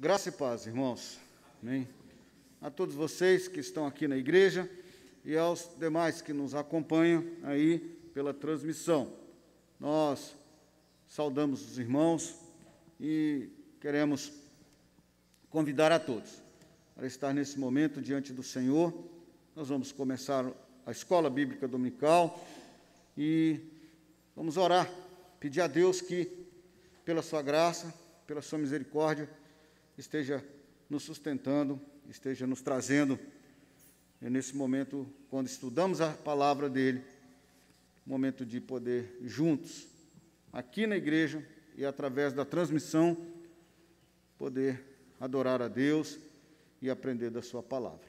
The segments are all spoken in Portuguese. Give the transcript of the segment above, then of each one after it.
Graça e paz, irmãos. Amém. A todos vocês que estão aqui na igreja e aos demais que nos acompanham aí pela transmissão. Nós saudamos os irmãos e queremos convidar a todos para estar nesse momento diante do Senhor. Nós vamos começar a escola bíblica dominical e vamos orar, pedir a Deus que, pela sua graça, pela sua misericórdia, esteja nos sustentando, esteja nos trazendo, nesse momento, quando estudamos a palavra dele, momento de poder juntos, aqui na igreja e através da transmissão, poder adorar a Deus e aprender da sua palavra.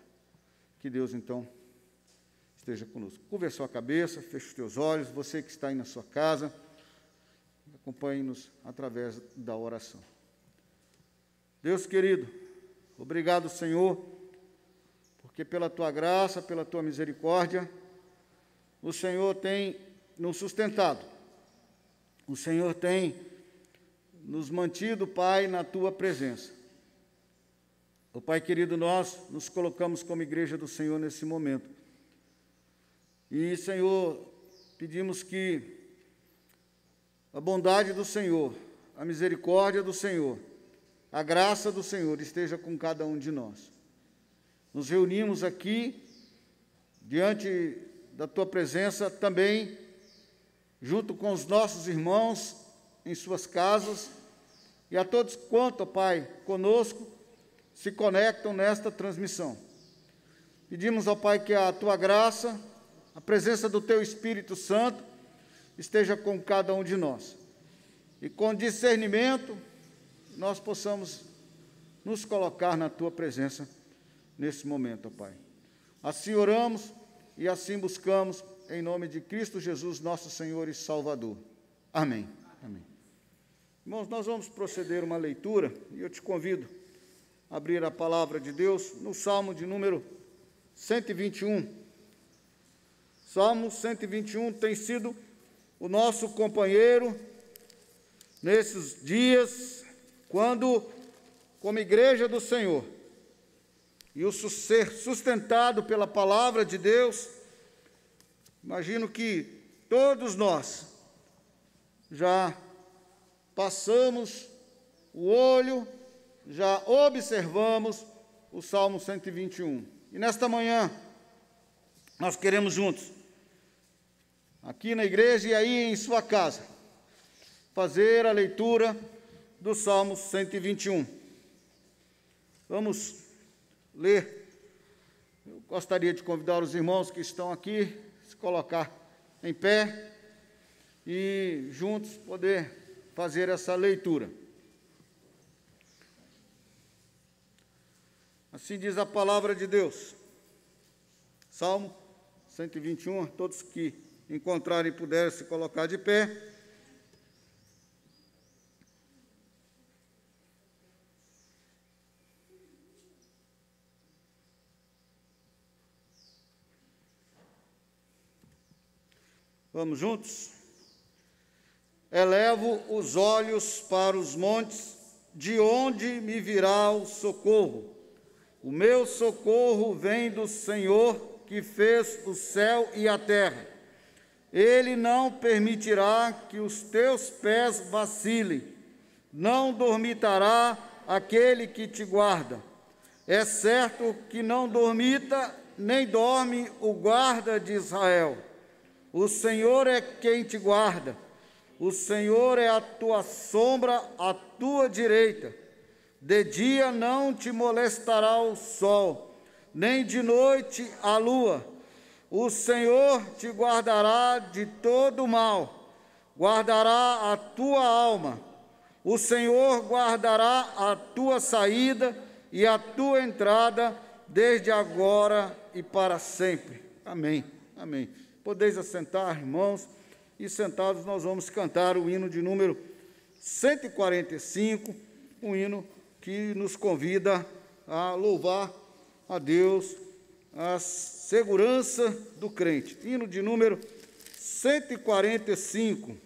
Que Deus, então, esteja conosco. Curva a sua cabeça, feche os teus olhos, você que está aí na sua casa, acompanhe-nos através da oração. Deus querido, obrigado, Senhor, porque pela Tua graça, pela Tua misericórdia, o Senhor tem nos sustentado, o Senhor tem nos mantido, Pai, na Tua presença. O Pai querido, nós nos colocamos como igreja do Senhor nesse momento. E, Senhor, pedimos que a bondade do Senhor, a misericórdia do Senhor, a graça do Senhor esteja com cada um de nós. Nos reunimos aqui, diante da Tua presença, também, junto com os nossos irmãos, em suas casas, e a todos quanto, Pai, conosco, se conectam nesta transmissão. Pedimos, ó Pai, que a Tua graça, a presença do Teu Espírito Santo, esteja com cada um de nós. E com discernimento, nós possamos nos colocar na Tua presença nesse momento, ó Pai. Assim oramos e assim buscamos, em nome de Cristo Jesus, nosso Senhor e Salvador. Amém. Amém. Irmãos, nós vamos proceder uma leitura e eu te convido a abrir a palavra de Deus no Salmo de número 121. Salmo 121 tem sido o nosso companheiro nesses dias, quando, como igreja do Senhor, e o ser sustentado pela palavra de Deus, imagino que todos nós já passamos o olho, já observamos o Salmo 121. E nesta manhã, nós queremos juntos, aqui na igreja e aí em sua casa, fazer a leitura do Salmo 121. Vamos ler. Eu gostaria de convidar os irmãos que estão aqui a se colocar em pé e juntos poder fazer essa leitura. Assim diz a palavra de Deus. Salmo 121, todos que encontrarem e puderem se colocar de pé. Vamos juntos? Elevo os olhos para os montes, de onde me virá o socorro? O meu socorro vem do Senhor, que fez o céu e a terra. Ele não permitirá que os teus pés vacilem, não dormitará aquele que te guarda. É certo que não dormita, nem dorme o guarda de Israel. O Senhor é quem te guarda, o Senhor é a tua sombra à tua direita. De dia não te molestará o sol, nem de noite a lua. O Senhor te guardará de todo mal, guardará a tua alma. O Senhor guardará a tua saída e a tua entrada, desde agora e para sempre. Amém. Amém. Podeis assentar, irmãos, e sentados nós vamos cantar o hino de número 145, um hino que nos convida a louvar a Deus, a segurança do crente. Hino de número 145.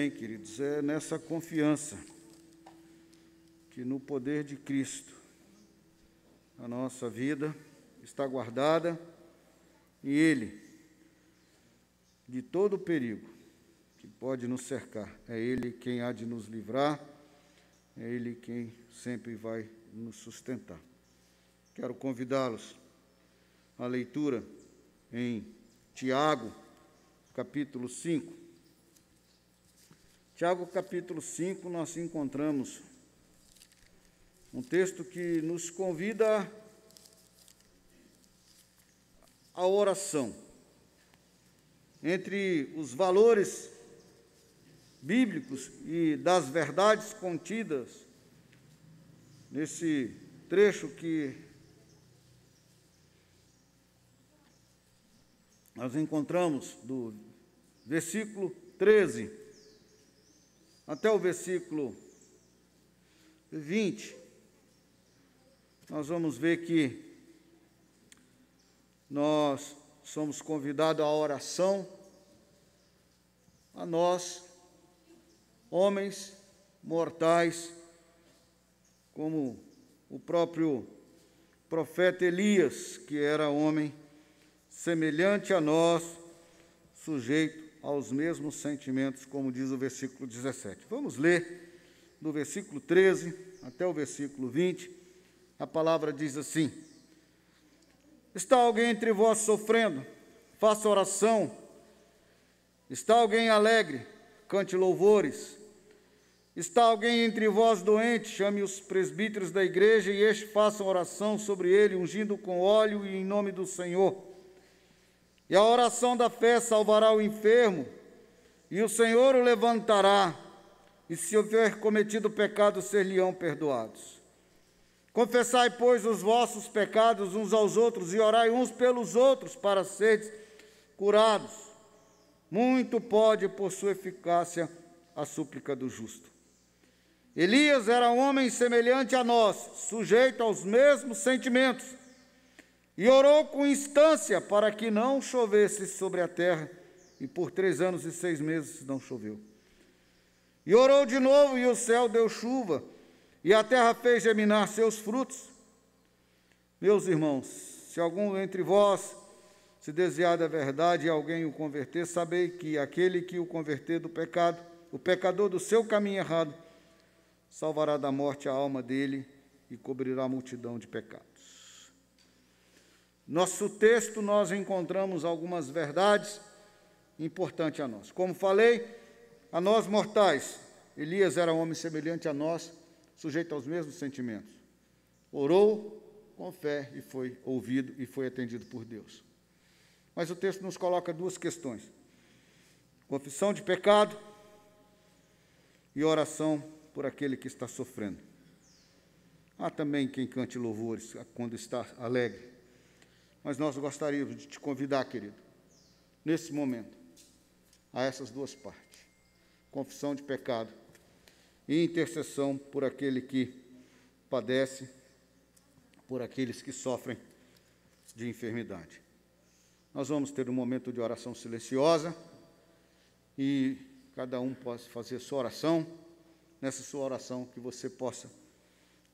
Amém, queridos. É nessa confiança que no poder de Cristo a nossa vida está guardada e Ele, de todo o perigo que pode nos cercar, é Ele quem há de nos livrar, é Ele quem sempre vai nos sustentar. Quero convidá-los à leitura em Tiago, capítulo 5. Tiago, capítulo 5, nós encontramos um texto que nos convida à oração. Entre os valores bíblicos e das verdades contidas nesse trecho que nós encontramos do versículo 13 até o versículo 20, nós vamos ver que nós somos convidados à oração, a nós, homens mortais, como o próprio profeta Elias, que era homem semelhante a nós, sujeito aos mesmos sentimentos, como diz o versículo 17. Vamos ler do versículo 13 até o versículo 20. A palavra diz assim: está alguém entre vós sofrendo? Faça oração. Está alguém alegre? Cante louvores. Está alguém entre vós doente? Chame os presbíteros da igreja e estes façam oração sobre ele, ungindo com óleo e em nome do Senhor. E a oração da fé salvará o enfermo, e o Senhor o levantará, e se houver cometido pecado, ser-lhe-ão perdoados. Confessai, pois, os vossos pecados uns aos outros, e orai uns pelos outros, para seres curados. Muito pode, por sua eficácia, a súplica do justo. Elias era um homem semelhante a nós, sujeito aos mesmos sentimentos, e orou com instância para que não chovesse sobre a terra, e por 3 anos e 6 meses não choveu. E orou de novo, e o céu deu chuva, e a terra fez germinar seus frutos. Meus irmãos, se algum entre vós se desviar da verdade e alguém o converter, sabei que aquele que o converter do pecado, o pecador do seu caminho errado, salvará da morte a alma dele e cobrirá a multidão de pecados. Nosso texto, nós encontramos algumas verdades importantes a nós. Como falei, a nós mortais, Elias era um homem semelhante a nós, sujeito aos mesmos sentimentos. Orou com fé e foi ouvido e foi atendido por Deus. Mas o texto nos coloca 2 questões: confissão de pecado e oração por aquele que está sofrendo. Há também quem cante louvores quando está alegre. Mas nós gostaríamos de te convidar, querido, nesse momento, a essas 2 partes: confissão de pecado e intercessão por aquele que padece, por aqueles que sofrem de enfermidade. Nós vamos ter um momento de oração silenciosa e cada um pode fazer sua oração. Nessa sua oração, que você possa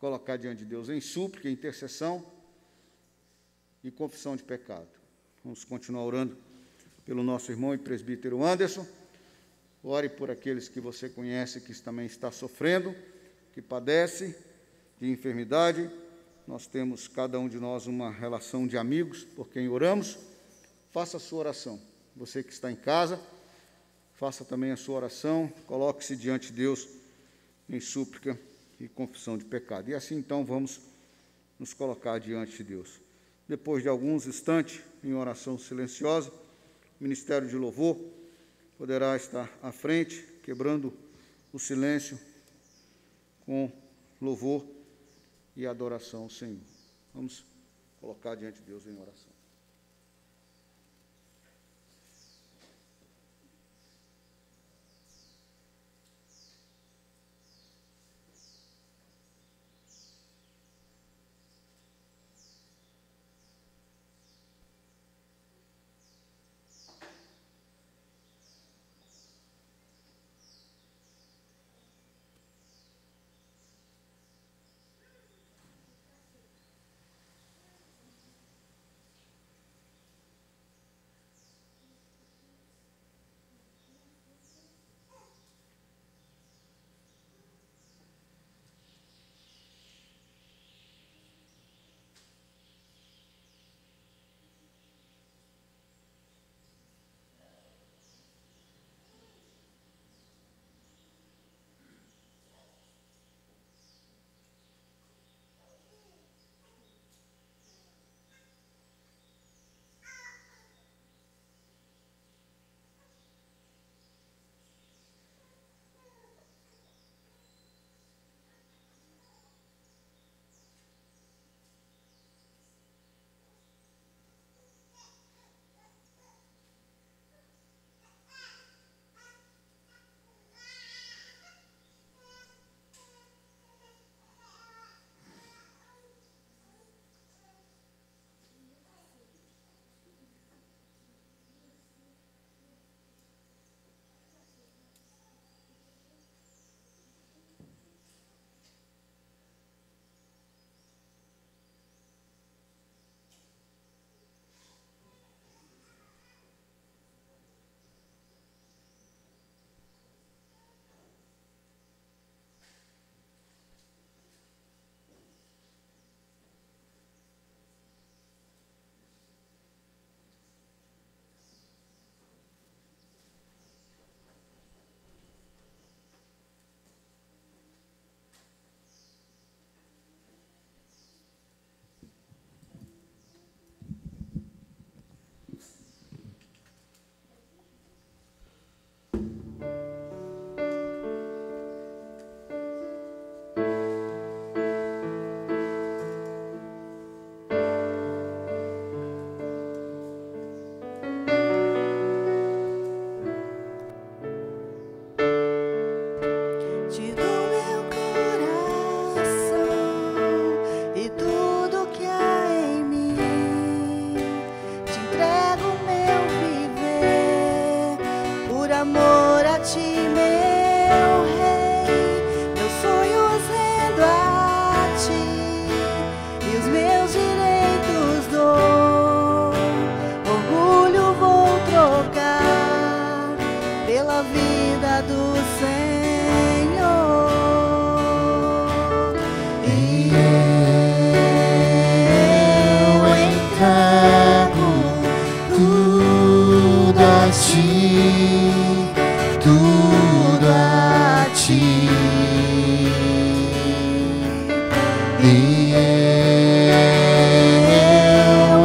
colocar diante de Deus em súplica, intercessão e confissão de pecado. Vamos continuar orando pelo nosso irmão e presbítero Anderson. Ore por aqueles que você conhece que também está sofrendo, que padece de enfermidade. Nós temos, cada um de nós, uma relação de amigos por quem oramos. Faça a sua oração. Você que está em casa, faça também a sua oração. Coloque-se diante de Deus em súplica e confissão de pecado. E assim, então, vamos nos colocar diante de Deus. Depois de alguns instantes, em oração silenciosa, o Ministério de Louvor poderá estar à frente, quebrando o silêncio com louvor e adoração ao Senhor. Vamos colocar diante de Deus em oração. ti, meu Rei, meus sonhos rendo a ti e os meus direitos dou. Orgulho vou trocar pela vida do Senhor. E eu entrego tudo a ti, tudo a ti. E eu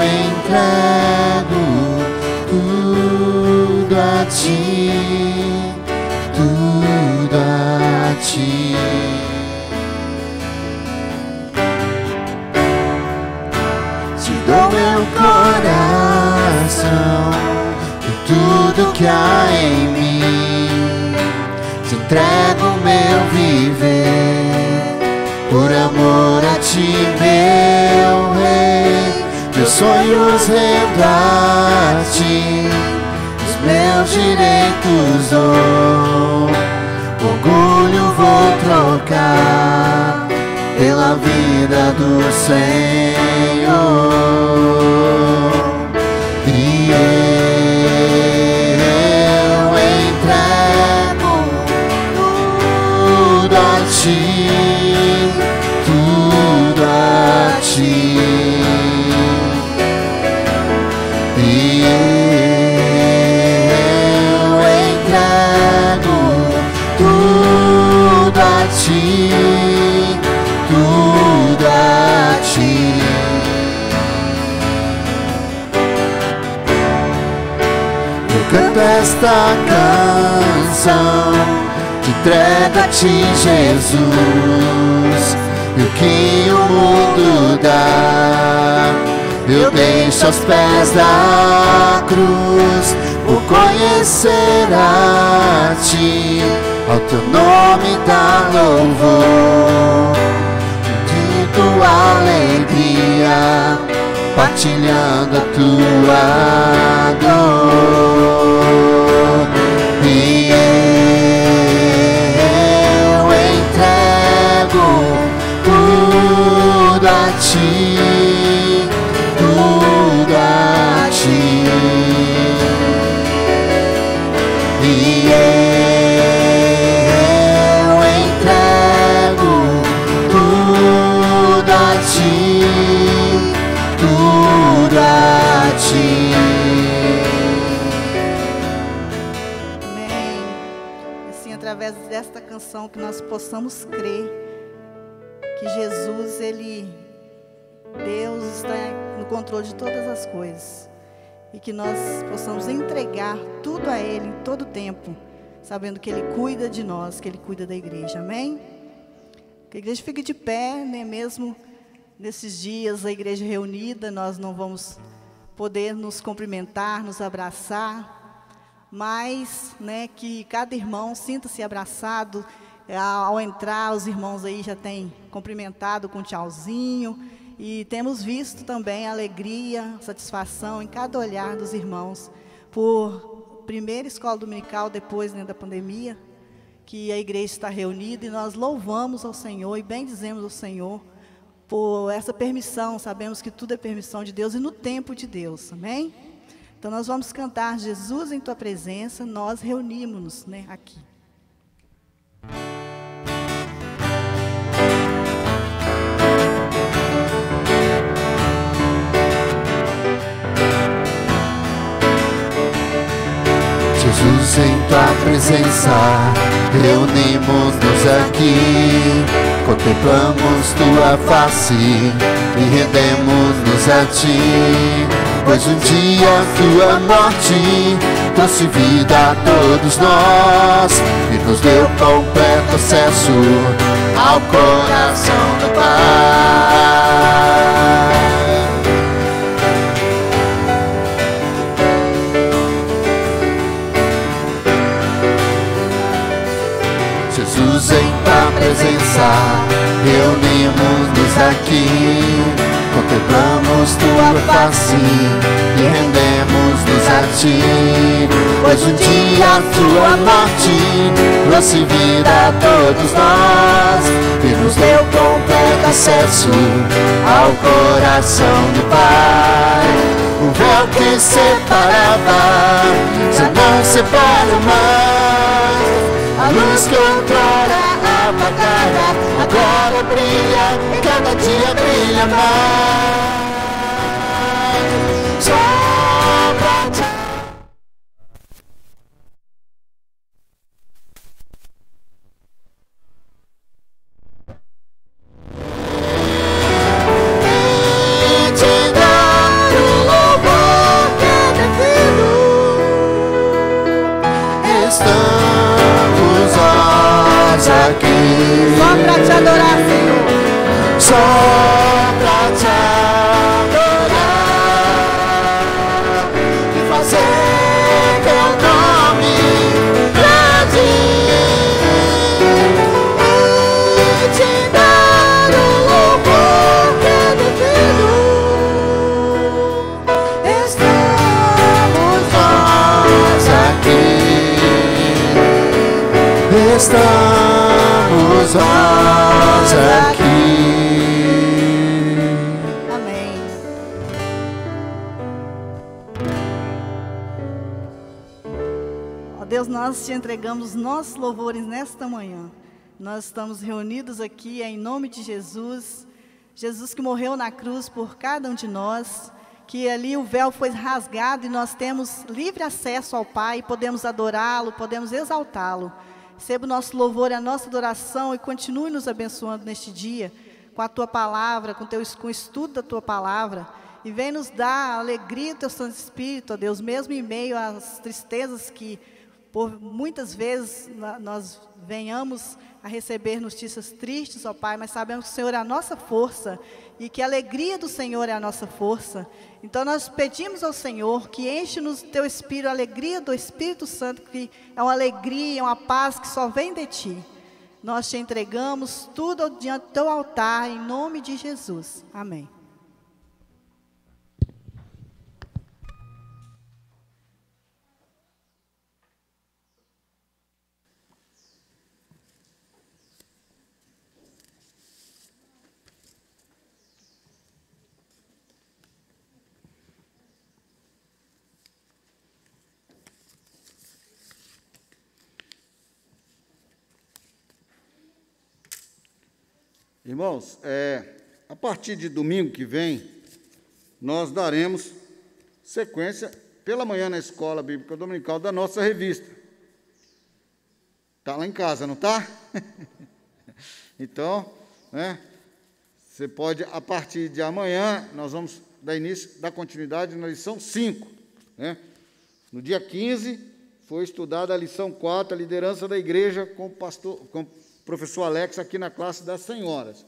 entrego tudo a ti, tudo a ti. Te dou meu coração e tudo que há em mim. Te entrego meu viver por amor a ti, meu Rei. Meus sonhos rendo a ti, os meus direitos dou. Orgulho vou trocar pela vida do Senhor. E eu entrego tudo a ti, tudo a ti. E eu entrego tudo a ti, tudo a ti. Eu canto esta canção, te entrego a ti, Jesus. E o que o mundo dá, eu deixo aos pés da cruz, por conhecer a ti, ao teu nome dá louvor, de tua alegria, partilhando a tua dor. E eu entrego tudo a ti, tudo a ti. E eu entrego tudo a ti, tudo a ti. Amém. Assim, através desta canção, que nós possamos crer que Jesus, Deus está no controle de todas as coisas. E que nós possamos entregar tudo a Ele em todo tempo, sabendo que Ele cuida de nós, que Ele cuida da igreja. Amém? Que a igreja fique de pé, né? Mesmo nesses dias, a igreja reunida, nós não vamos poder nos cumprimentar, nos abraçar, mas, né, que cada irmão sinta-se abraçado. Ao entrar, os irmãos aí já têm cumprimentado com um tchauzinho. E temos visto também a alegria, satisfação em cada olhar dos irmãos por primeira escola dominical depois, né, da pandemia, que a igreja está reunida e nós louvamos ao Senhor e bendizemos ao Senhor por essa permissão. Sabemos que tudo é permissão de Deus e no tempo de Deus, amém? Então nós vamos cantar Jesus em Tua Presença, nós reunimos-nos, né, aqui. Jesus, em Tua presença, reunimos-nos aqui, contemplamos Tua face e rendemos-nos a Ti, pois um dia Tua morte trouxe vida a todos nós e nos deu completo acesso ao coração do Pai. Jesus, em Tua presença, reunimos-nos aqui, contemplamos Tua face e rendemos-nos a Ti, pois um dia a tua morte trouxe vida a todos nós e nos deu completo acesso ao coração do Pai. O véu que separava já não separa mais. A luz que outrora apagada agora brilha, e cada dia brilha mais. Só pra ti. Só pra te adorar, Senhor. Só pra te adorar e fazer teu nome grande e te dar o louvor que é devido. Estamos nós aqui. Estamos nós aqui. Amém. Ó Deus, nós te entregamos nossos louvores nesta manhã. Nós estamos reunidos aqui em nome de Jesus. Jesus que morreu na cruz por cada um de nós, que ali o véu foi rasgado e nós temos livre acesso ao Pai, podemos adorá-lo, podemos exaltá-lo. Receba o nosso louvor e a nossa adoração e continue nos abençoando neste dia, com a Tua Palavra, com o estudo da Tua Palavra. E vem nos dar a alegria do Teu Santo Espírito, ó Deus, mesmo em meio às tristezas que, por muitas vezes, nós venhamos a receber notícias tristes, ó Pai, mas sabemos que o Senhor é a nossa força e que a alegria do Senhor é a nossa força. Então nós pedimos ao Senhor que enche-nos do Teu Espírito, a alegria do Espírito Santo, que é uma alegria, uma paz que só vem de Ti. Nós Te entregamos tudo diante do Teu altar, em nome de Jesus. Amém. Irmãos, a partir de domingo que vem, nós daremos sequência pela manhã na Escola Bíblica Dominical da nossa revista. Está lá em casa, não está? Então, você pode, a partir de amanhã, nós vamos dar continuidade na lição 5. No dia 15, foi estudada a lição 4, a liderança da igreja, com o professor Alex, aqui na classe das senhoras.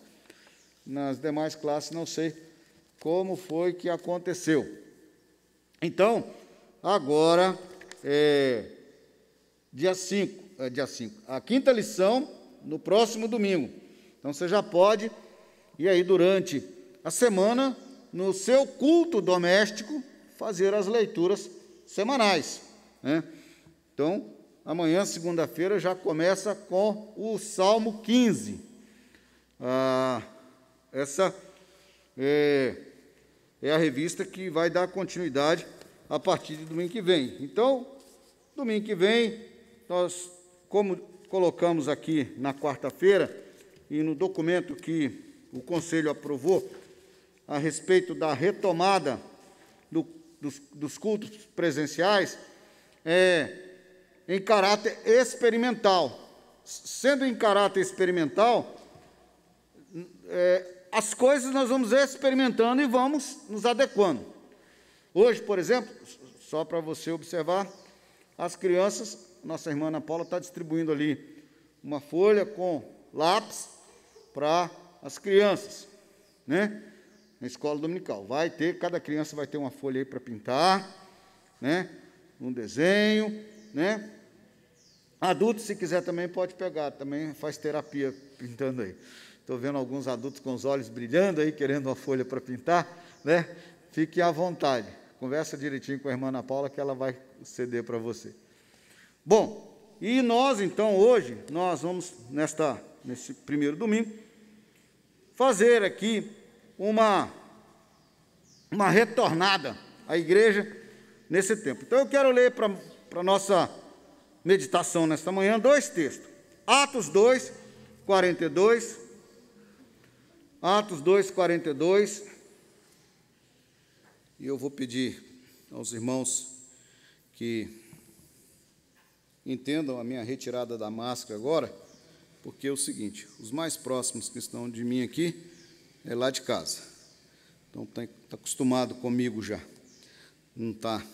Nas demais classes, não sei como foi que aconteceu. Então, agora, dia 5, a quinta lição, no próximo domingo. Então, você já pode, e aí, durante a semana, no seu culto doméstico, fazer as leituras semanais. Então, amanhã, segunda-feira, já começa com o Salmo 15. Essa é a revista que vai dar continuidade a partir de domingo que vem. Então, domingo que vem, nós, como colocamos aqui na quarta-feira, e no documento que o Conselho aprovou, a respeito da retomada dos cultos presenciais, em caráter experimental. Sendo em caráter experimental, as coisas nós vamos experimentando e vamos nos adequando. Hoje, por exemplo, só para você observar, as crianças, nossa irmã Ana Paula está distribuindo ali uma folha com lápis para as crianças, na escola dominical. Cada criança vai ter uma folha aí para pintar, um desenho, Adultos, se quiser também, pode pegar, também faz terapia pintando aí. Estou vendo alguns adultos com os olhos brilhando aí, querendo uma folha para pintar, Fiquem à vontade. conversa direitinho com a irmã Ana Paula que ela vai ceder para você. Bom, e nós então hoje, nós vamos nesse primeiro domingo, fazer aqui uma retornada à igreja nesse tempo. Então eu quero ler para a nossa meditação nesta manhã 2 textos. Atos 2, 42. Atos 2, 42. E eu vou pedir aos irmãos que entendam a minha retirada da máscara agora, porque é o seguinte, os mais próximos que estão de mim aqui é lá de casa. Então está acostumado comigo já. Não está.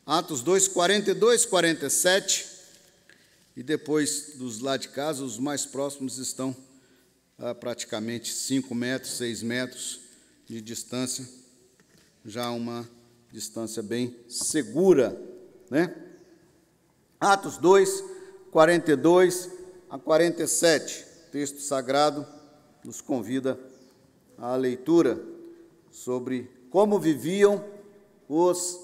Atos 2, 42, 47. E depois dos lá de casa, os mais próximos estão a praticamente 5 metros, 6 metros de distância. Já uma distância bem segura, né? Atos 2, 42 a 47. O texto sagrado nos convida à leitura sobre como viviam os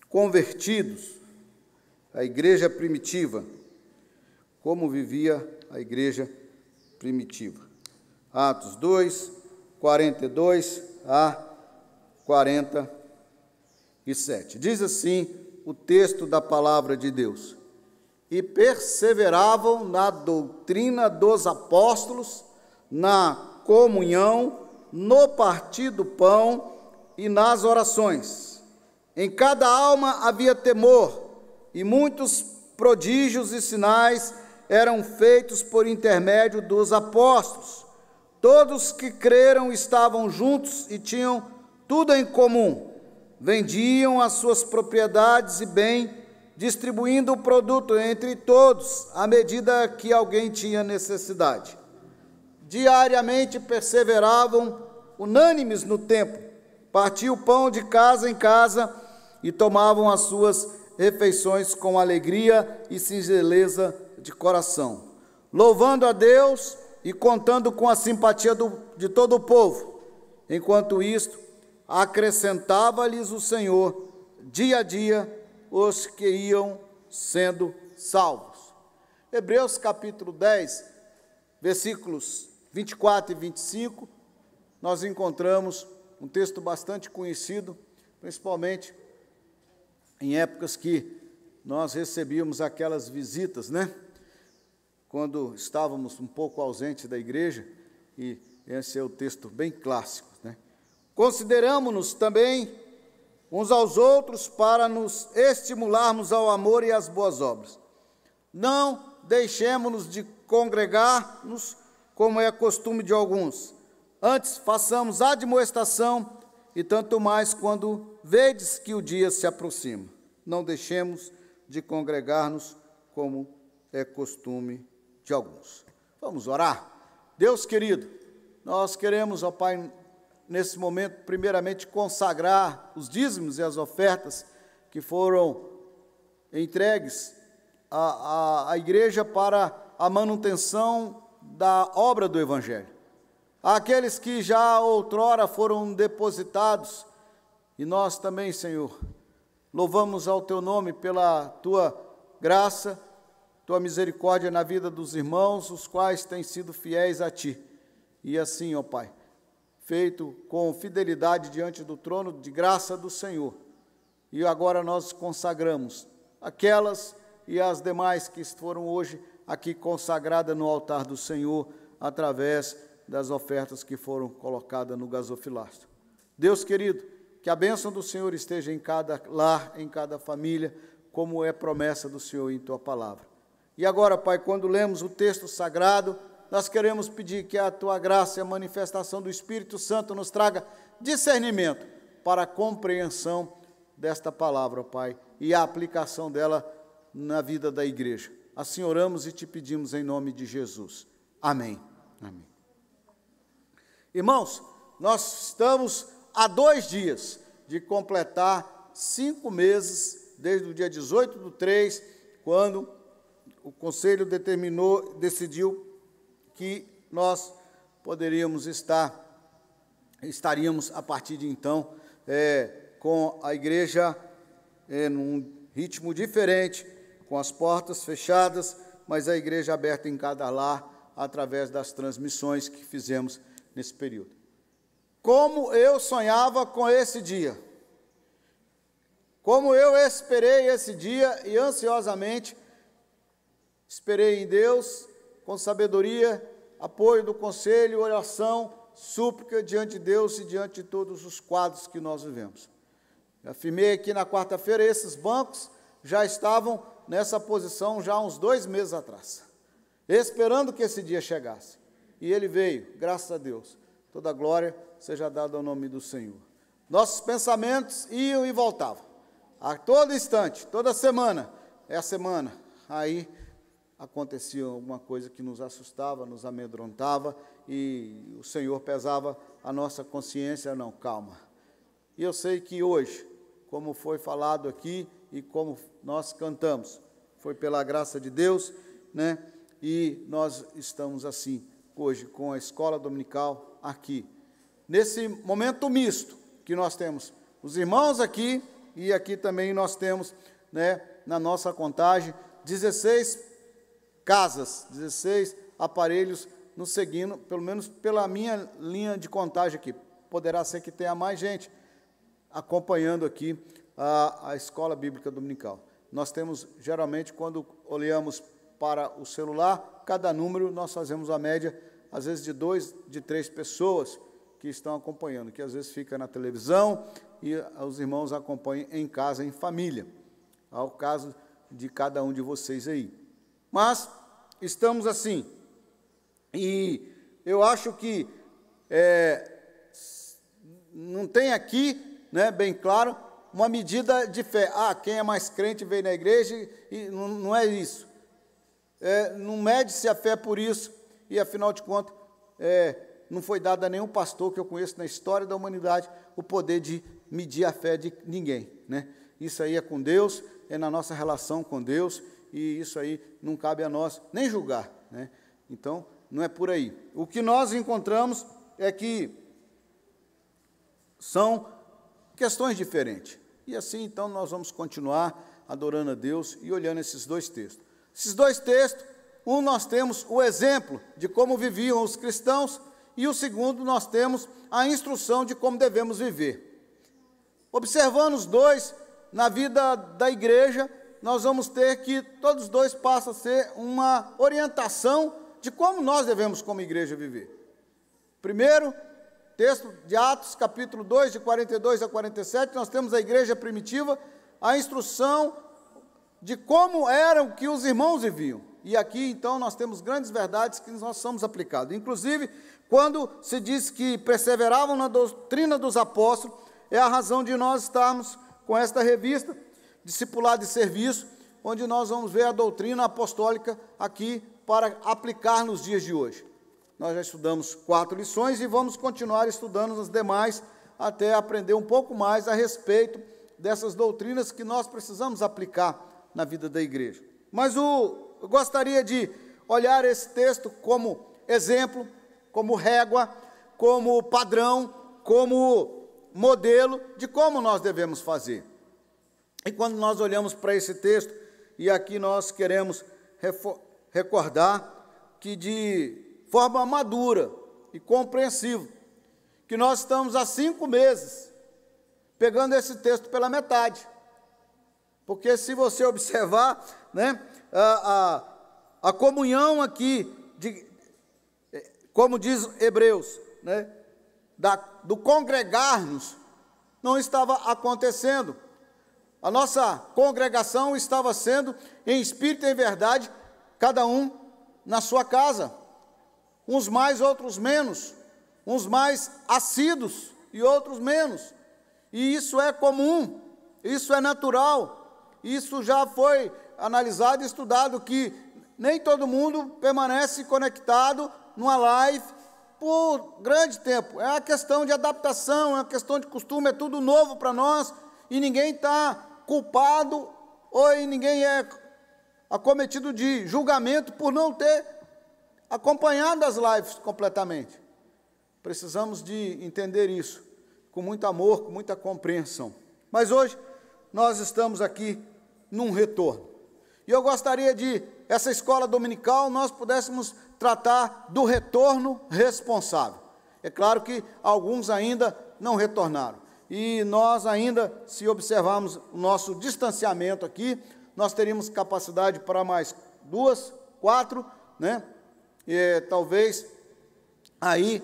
convertidos, a igreja primitiva, como vivia a igreja primitiva. Atos 2, 42 a 47. Diz assim o texto da palavra de Deus: e perseveravam na doutrina dos apóstolos, na comunhão, no partir do pão e nas orações. Em cada alma havia temor, e muitos prodígios e sinais eram feitos por intermédio dos apóstolos. Todos que creram estavam juntos e tinham tudo em comum. Vendiam as suas propriedades e bem, distribuindo o produto entre todos, à medida que alguém tinha necessidade. Diariamente perseveravam unânimes no templo, partiam o pão de casa em casa e tomavam as suas refeições com alegria e singeleza de coração, louvando a Deus e contando com a simpatia de todo o povo. Enquanto isto, acrescentava-lhes o Senhor, dia a dia, os que iam sendo salvos. Hebreus capítulo 10, versículos 24 e 25, nós encontramos um texto bastante conhecido, principalmente em épocas que nós recebíamos aquelas visitas, né? Quando estávamos um pouco ausentes da igreja, e esse é o texto bem clássico, né? Consideramo-nos também uns aos outros para nos estimularmos ao amor e às boas obras. Não deixemos-nos de congregar-nos, como é costume de alguns. Antes, façamos admoestação, e tanto mais quando vedes que o dia se aproxima. Não deixemos de congregar-nos, como é costume de alguns. Vamos orar? Deus querido, nós queremos, ó Pai, nesse momento, primeiramente, consagrar os dízimos e as ofertas que foram entregues à igreja para a manutenção da obra do Evangelho. Aqueles que já outrora foram depositados, e nós também, Senhor, louvamos ao Teu nome pela Tua graça, Tua misericórdia na vida dos irmãos, os quais têm sido fiéis a Ti. E assim, ó Pai, feito com fidelidade diante do trono de graça do Senhor. E agora nós consagramos aquelas e as demais que foram hoje aqui consagradas no altar do Senhor, através das ofertas que foram colocadas no gasofilácio. Deus querido, que a bênção do Senhor esteja em cada lar, em cada família, como é promessa do Senhor em Tua palavra. E agora, Pai, quando lemos o texto sagrado, nós queremos pedir que a Tua graça e a manifestação do Espírito Santo nos traga discernimento para a compreensão desta palavra, Pai, e a aplicação dela na vida da igreja. Assim oramos e te pedimos em nome de Jesus. Amém. Amém. Irmãos, nós estamos há 2 dias de completar 5 meses, desde o dia 18/3, quando o Conselho decidiu que nós estaríamos a partir de então com a igreja num ritmo diferente, com as portas fechadas, mas a igreja aberta em cada lar, através das transmissões que fizemos nesse período. Como eu sonhava com esse dia, como eu esperei esse dia e ansiosamente esperei em Deus, com sabedoria, apoio do conselho, oração, súplica diante de Deus e diante de todos os quadros que nós vivemos. Eu afirmei aqui na quarta-feira, esses bancos já estavam nessa posição já há uns 2 meses atrás, esperando que esse dia chegasse. E ele veio, graças a Deus. Toda a glória seja dada ao nome do Senhor. Nossos pensamentos iam e voltavam. A todo instante, toda semana, aí acontecia alguma coisa que nos assustava, nos amedrontava, e o Senhor pesava a nossa consciência, não, calma. E eu sei que hoje, como foi falado aqui, e como nós cantamos, foi pela graça de Deus, né? E nós estamos assim, hoje, com a escola dominical aqui. Nesse momento misto que nós temos os irmãos aqui, e aqui também nós temos, né, na nossa contagem, 16 casas, 16 aparelhos nos seguindo, pelo menos pela minha linha de contagem aqui. Poderá ser que tenha mais gente acompanhando aqui a escola bíblica dominical. Nós temos, geralmente, quando olhamos para o celular, cada número nós fazemos a média, às vezes de 2, de 3 pessoas que estão acompanhando, que às vezes fica na televisão e os irmãos acompanham em casa, em família, ao caso de cada um de vocês aí. Mas estamos assim, e eu acho que não tem aqui, né, bem claro, uma medida de fé. Quem é mais crente veio na igreja, e não é isso. Não mede-se a fé por isso, e afinal de contas, não foi dado a nenhum pastor que eu conheço na história da humanidade o poder de medir a fé de ninguém, né? Isso aí é com Deus, é na nossa relação com Deus, e isso aí não cabe a nós nem julgar, né? Então, não é por aí. O que nós encontramos é que são questões diferentes. E assim, então, nós vamos continuar adorando a Deus e olhando esses 2 textos. Esses 2 textos, nós temos o exemplo de como viviam os cristãos, e o segundo, nós temos a instrução de como devemos viver. Observando os 2, na vida da igreja, nós vamos ter que, todos os 2 passam a ser uma orientação de como nós devemos, como igreja, viver. Primeiro, texto de Atos, capítulo 2, de 42 a 47, nós temos a igreja primitiva, a instrução de como eram que os irmãos viviam. E aqui, então, nós temos grandes verdades que nós somos aplicados. Inclusive, quando se diz que perseveravam na doutrina dos apóstolos, é a razão de nós estarmos com esta revista, Discipulado e Serviço, onde nós vamos ver a doutrina apostólica aqui para aplicar nos dias de hoje. Nós já estudamos 4 lições e vamos continuar estudando as demais até aprender um pouco mais a respeito dessas doutrinas que nós precisamos aplicar na vida da igreja. Mas eu gostaria de olhar esse texto como exemplo, como régua, como padrão, como modelo de como nós devemos fazer. E quando nós olhamos para esse texto, e aqui nós queremos recordar que de forma madura e compreensiva, que nós estamos há 5 meses pegando esse texto pela metade. Porque se você observar, né, a comunhão aqui, como diz Hebreus, né, do congregar-nos, não estava acontecendo. A nossa congregação estava sendo em espírito e em verdade, cada um na sua casa. Uns mais, outros menos. Uns mais assíduos e outros menos. E isso é comum, isso é natural. Isso já foi analisado e estudado, que nem todo mundo permanece conectado numa live por grande tempo. É uma questão de adaptação, é uma questão de costume, é tudo novo para nós, e ninguém está culpado, ou ninguém é acometido de julgamento por não ter acompanhado as lives completamente. Precisamos de entender isso com muito amor, com muita compreensão. Mas hoje nós estamos aqui num retorno. E eu gostaria de, essa escola dominical, nós pudéssemos tratar do retorno responsável. É claro que alguns ainda não retornaram. E nós ainda, se observarmos o nosso distanciamento aqui, nós teríamos capacidade para mais 2, 4, né? E, talvez aí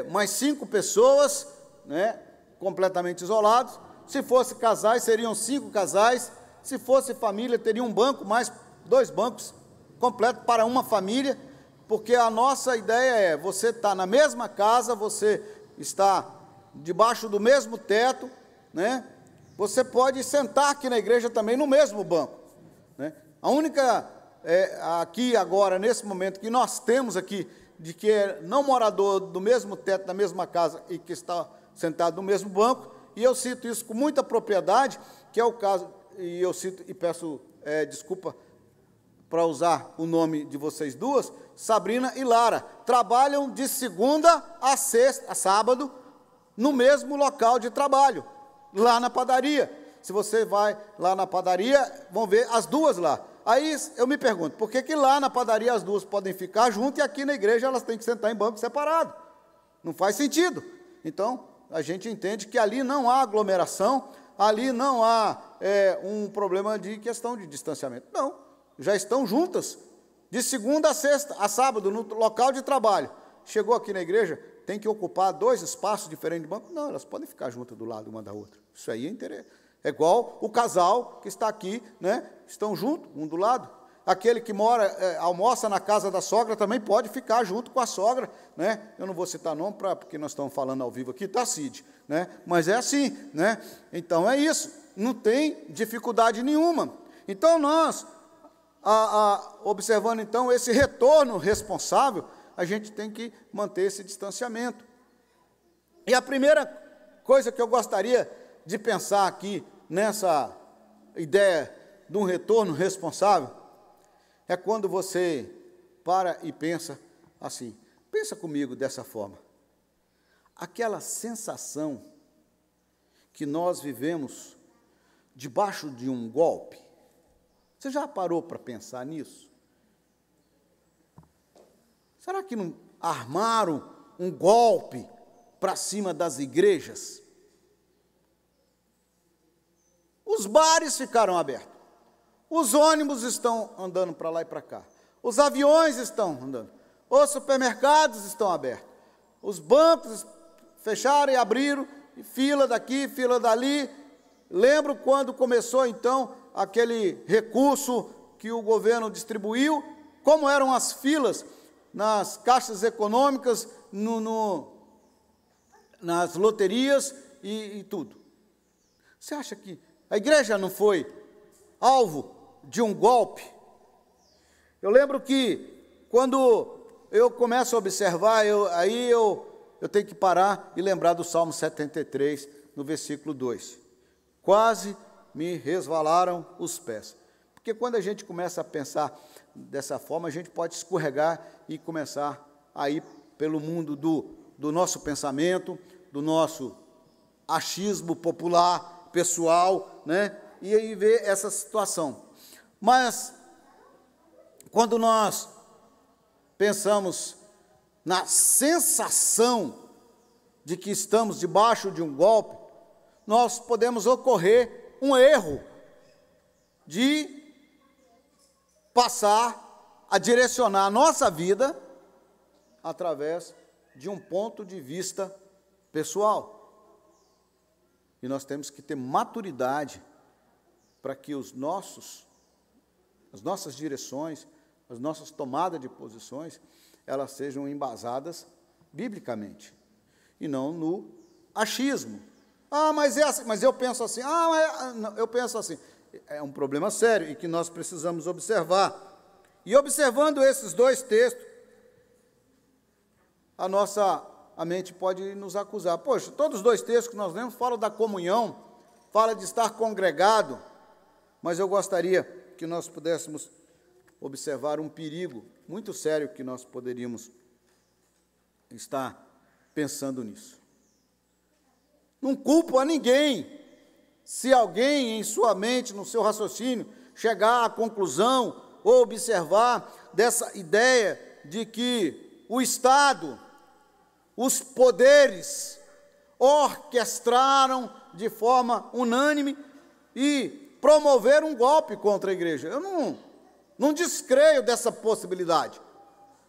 mais 5 pessoas, né? Completamente isolados. Se fosse casais, seriam 5 casais. Se fosse família, teria um banco, mais 2 bancos completos para uma família, porque a nossa ideia é, você está na mesma casa, você está debaixo do mesmo teto, né? Você pode sentar aqui na igreja também no mesmo banco, né? A única, aqui agora, nesse momento, que nós temos aqui, de que é não morador do mesmo teto, da mesma casa, e que está sentado no mesmo banco, e eu cito isso com muita propriedade, que é o caso, e eu cito e peço desculpa para usar o nome de vocês duas, Sabrina e Lara, trabalham de segunda a sexta, a sábado, no mesmo local de trabalho, lá na padaria. Se você vai lá na padaria, vão ver as duas lá. Aí eu me pergunto, por que lá na padaria as duas podem ficar juntas e aqui na igreja elas têm que sentar em banco separado? Não faz sentido. Então, a gente entende que ali não há aglomeração, ali não há um problema de questão de distanciamento. Não, já estão juntas, de segunda a sexta, a sábado, no local de trabalho. Chegou aqui na igreja, tem que ocupar 2 espaços diferentes de banco? Não, elas podem ficar juntas do lado uma da outra. Isso aí é interesse. É igual o casal que está aqui, né? Estão juntos, um do lado. Aquele que mora, almoça na casa da sogra, também pode ficar junto com a sogra, né? Eu não vou citar nome, porque nós estamos falando ao vivo aqui, tá, Cid, né? Mas é assim, né? Então é isso, não tem dificuldade nenhuma. Então nós, observando então esse retorno responsável, a gente tem que manter esse distanciamento. E a primeira coisa que eu gostaria de pensar aqui, nessa ideia de um retorno responsável, é quando você para e pensa assim, pensa comigo dessa forma, aquela sensação que nós vivemos debaixo de um golpe, você já parou para pensar nisso? Será que não armaram um golpe para cima das igrejas? Os bares ficaram abertos, os ônibus estão andando para lá e para cá, os aviões estão andando, os supermercados estão abertos, os bancos fecharam e abriram, e fila daqui, fila dali. Lembro quando começou então aquele recurso que o governo distribuiu, como eram as filas nas caixas econômicas, nas loterias e tudo. Você acha que a igreja não foi alvo de um golpe? Eu lembro que quando eu começo a observar, eu tenho que parar e lembrar do Salmo 73, no versículo 2. Quase me resvalaram os pés. Porque quando a gente começa a pensar dessa forma, a gente pode escorregar e começar a ir pelo mundo do nosso pensamento, do nosso achismo popular, pessoal, né? E aí ver essa situação. Mas, quando nós pensamos na sensação de que estamos debaixo de um golpe, nós podemos ocorrer um erro de passar a direcionar a nossa vida através de um ponto de vista pessoal. E nós temos que ter maturidade para que as nossas direções, as nossas tomadas de posições, elas sejam embasadas biblicamente, e não no achismo. Ah, mas é assim, mas eu penso assim, não, eu penso assim. É um problema sério e que nós precisamos observar. E observando esses 2 textos, a mente pode nos acusar. Poxa, todos os 2 textos que nós lemos falam da comunhão, fala de estar congregado, mas eu gostaria que nós pudéssemos observar um perigo muito sério que nós poderíamos estar pensando nisso. Não culpo a ninguém Se alguém em sua mente, no seu raciocínio, chegar à conclusão ou observar dessa ideia de que o Estado, os poderes, orquestraram de forma unânime e promoveram um golpe contra a igreja. Eu não descreio dessa possibilidade.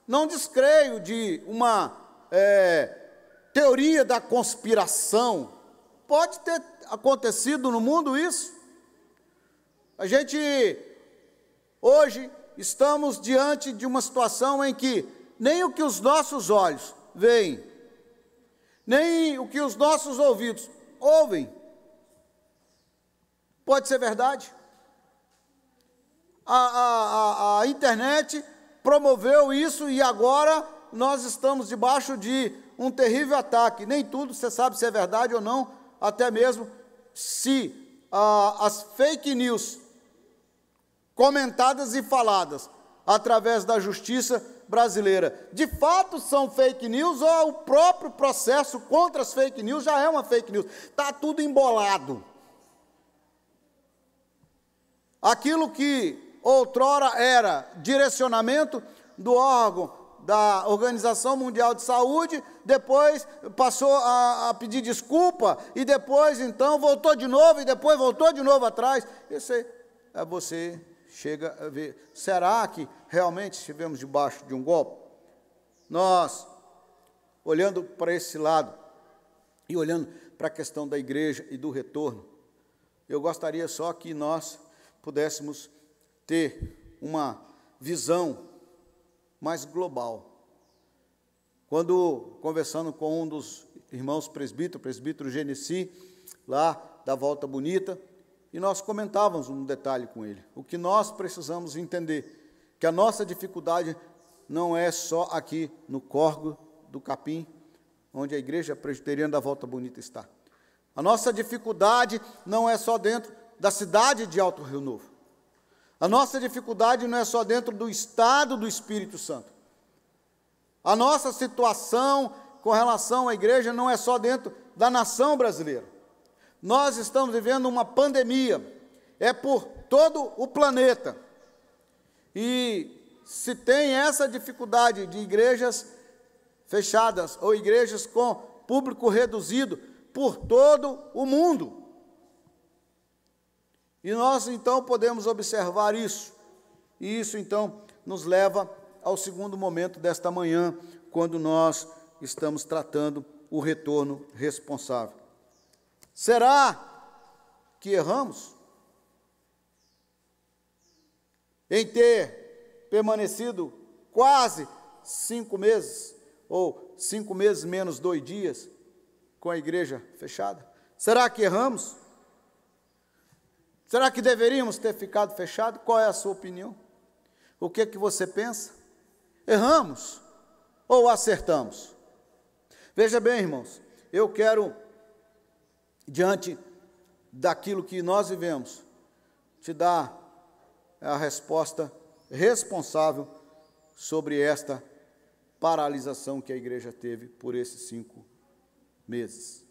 Não descreio de uma teoria da conspiração. Pode ter acontecido no mundo isso. A gente, hoje, estamos diante de uma situação em que nem o que os nossos olhos veem, nem o que os nossos ouvidos ouvem, pode ser verdade. A internet promoveu isso e agora nós estamos debaixo de um terrível ataque. Nem tudo você sabe se é verdade ou não, até mesmo se as fake news comentadas e faladas através da justiça brasileira, de fato são fake news ou o próprio processo contra as fake news já é uma fake news. Está tudo embolado. Aquilo que outrora era direcionamento do órgão da Organização Mundial de Saúde, depois passou a pedir desculpa, e depois, então, voltou de novo, e depois voltou de novo atrás. Você chega a ver, será que realmente estivemos debaixo de um golpe? Nós, olhando para esse lado, e olhando para a questão da igreja e do retorno, eu gostaria só que nós pudéssemos ter uma visão mais global. Quando, conversando com um dos irmãos presbítero, o presbítero Genesi, lá da Volta Bonita, e nós comentávamos um detalhe com ele. O que nós precisamos entender, que a nossa dificuldade não é só aqui no Córrego do Capim, onde a Igreja Presbiteriana da Volta Bonita está. A nossa dificuldade não é só dentro da cidade de Alto Rio Novo. A nossa dificuldade não é só dentro do estado do Espírito Santo. A nossa situação com relação à igreja não é só dentro da nação brasileira. Nós estamos vivendo uma pandemia, é por todo o planeta. E se tem essa dificuldade de igrejas fechadas ou igrejas com público reduzido por todo o mundo. E nós, então, podemos observar isso. E isso, então, nos leva ao segundo momento desta manhã, quando nós estamos tratando o retorno responsável. Será que erramos em ter permanecido quase 5 meses, ou 5 meses menos 2 dias, com a igreja fechada? Será que erramos? Será que deveríamos ter ficado fechado? Qual é a sua opinião? O que você pensa? Erramos ou acertamos? Veja bem, irmãos, eu quero, diante daquilo que nós vivemos, te dar a resposta responsável sobre esta paralisação que a igreja teve por esses 5 meses.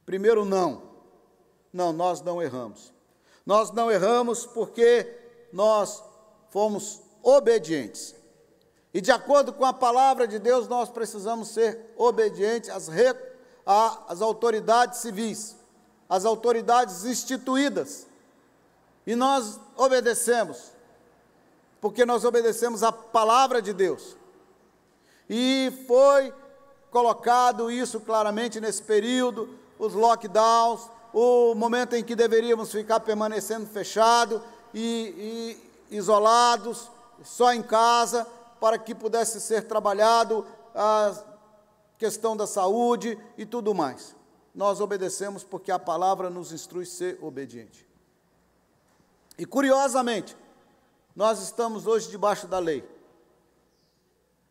Primeiro, não, nós não erramos. Nós não erramos porque nós fomos obedientes. E de acordo com a palavra de Deus, nós precisamos ser obedientes às autoridades civis, às autoridades instituídas. E nós obedecemos, porque nós obedecemos a palavra de Deus. E foi colocado isso claramente nesse período, os lockdowns, o momento em que deveríamos ficar permanecendo fechados e isolados, só em casa, para que pudesse ser trabalhado a questão da saúde e tudo mais. Nós obedecemos porque a palavra nos instrui a ser obediente. E, curiosamente, nós estamos hoje debaixo da lei.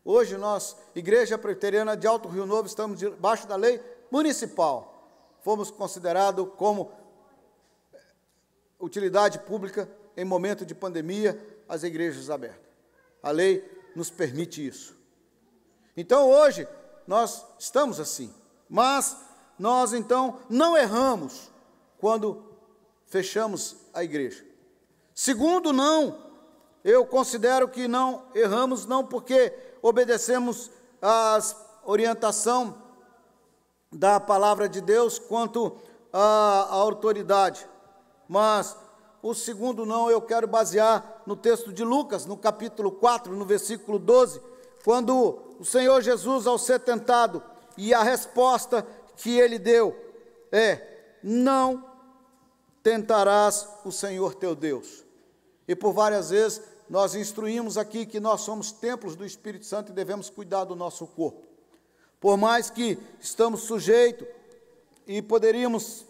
Hoje nós, Igreja Presbiteriana de Alto Rio Novo, estamos debaixo da lei municipal. Fomos considerados como utilidade pública em momento de pandemia, as igrejas abertas. A lei nos permite isso. Então, hoje, nós estamos assim. Mas nós, então, não erramos quando fechamos a igreja. Segundo não, eu considero que não erramos, não porque obedecemos a orientação da palavra de Deus quanto à autoridade, mas o segundo não eu quero basear no texto de Lucas, no capítulo 4, no versículo 12, quando o Senhor Jesus, ao ser tentado, e a resposta que ele deu é: não tentarás o Senhor teu Deus. E por várias vezes nós instruímos aqui que nós somos templos do Espírito Santo e devemos cuidar do nosso corpo. Por mais que estamos sujeitos e poderíamos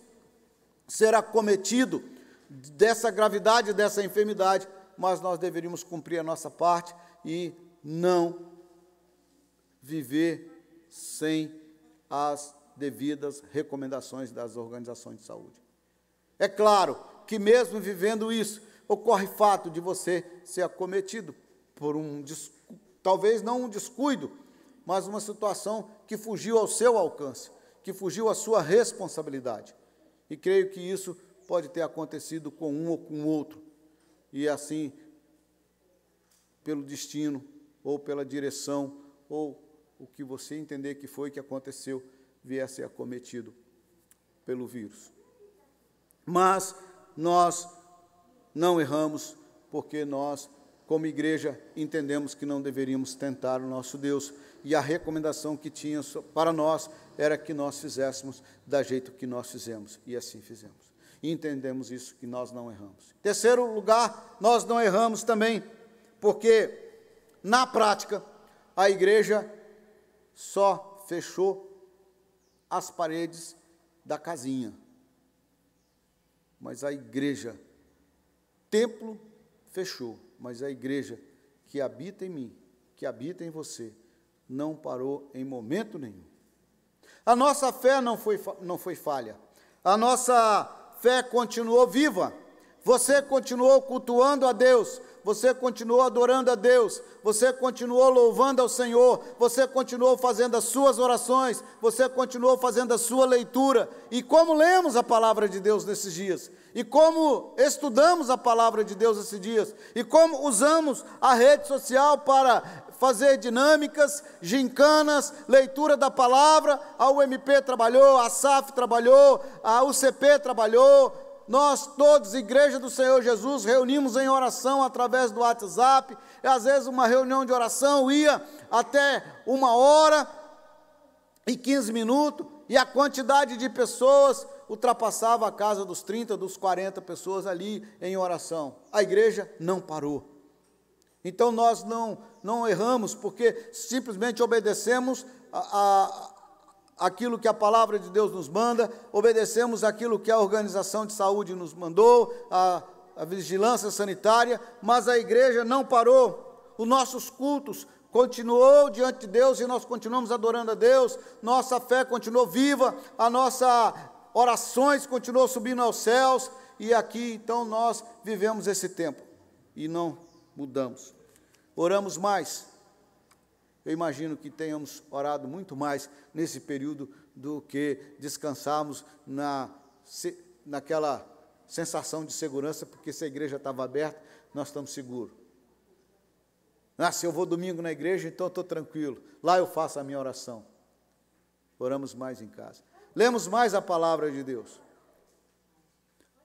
ser acometidos dessa gravidade, dessa enfermidade, mas nós deveríamos cumprir a nossa parte e não viver sem as devidas recomendações das organizações de saúde. É claro que mesmo vivendo isso, ocorre fato de você ser acometido por talvez não um descuido, mas uma situação que fugiu ao seu alcance, que fugiu à sua responsabilidade. E creio que isso pode ter acontecido com um ou com outro, e assim, pelo destino, ou pela direção, ou o que você entender que foi que aconteceu, vier a ser acometido pelo vírus. Mas nós não erramos, porque nós, como igreja, entendemos que não deveríamos tentar o nosso Deus, e a recomendação que tinha para nós era que nós fizéssemos da jeito que nós fizemos, e assim fizemos. E entendemos isso, que nós não erramos. Em terceiro lugar, nós não erramos também, porque, na prática, a igreja só fechou as paredes da casinha. Mas a igreja, templo fechou, mas a igreja que habita em mim, que habita em você, não parou em momento nenhum. A nossa fé não foi falha, a nossa fé continuou viva, você continuou cultuando a Deus, você continuou adorando a Deus, você continuou louvando ao Senhor, você continuou fazendo as suas orações, você continuou fazendo a sua leitura. E como lemos a palavra de Deus nesses dias, e como estudamos a palavra de Deus esses dias, e como usamos a rede social para fazer dinâmicas, gincanas, leitura da palavra, a UMP trabalhou, a SAF trabalhou, a UCP trabalhou. Nós todos, Igreja do Senhor Jesus, reunimos em oração através do WhatsApp, e às vezes uma reunião de oração ia até 1h15, e a quantidade de pessoas ultrapassava a casa dos 30, dos 40 pessoas ali em oração. A igreja não parou. Então nós não erramos, porque simplesmente obedecemos aquilo que a palavra de Deus nos manda, obedecemos aquilo que a organização de saúde nos mandou, a vigilância sanitária, mas a igreja não parou. Os nossos cultos continuou diante de Deus e nós continuamos adorando a Deus, nossa fé continuou viva, a nossa orações continuou subindo aos céus, e aqui então nós vivemos esse tempo e não mudamos. Oramos mais. Eu imagino que tenhamos orado muito mais nesse período do que descansarmos naquela sensação de segurança, porque se a igreja estava aberta, nós estamos seguros. Se eu vou domingo na igreja, então estou tranquilo, lá eu faço a minha oração. Oramos mais em casa, lemos mais a palavra de Deus,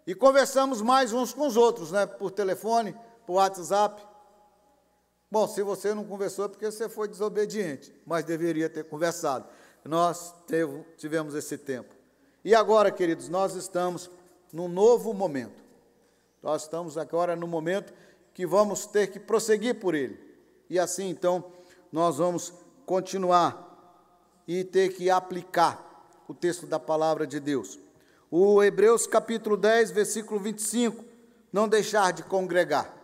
e conversamos mais uns com os outros, por telefone, por WhatsApp. Bom, se você não conversou é porque você foi desobediente, mas deveria ter conversado. Nós tivemos esse tempo. E agora, queridos, nós estamos num novo momento. Nós estamos agora no momento que vamos ter que prosseguir por ele. E assim, então, nós vamos continuar e ter que aplicar o texto da palavra de Deus. O Hebreus capítulo 10, versículo 25, não deixar de congregar.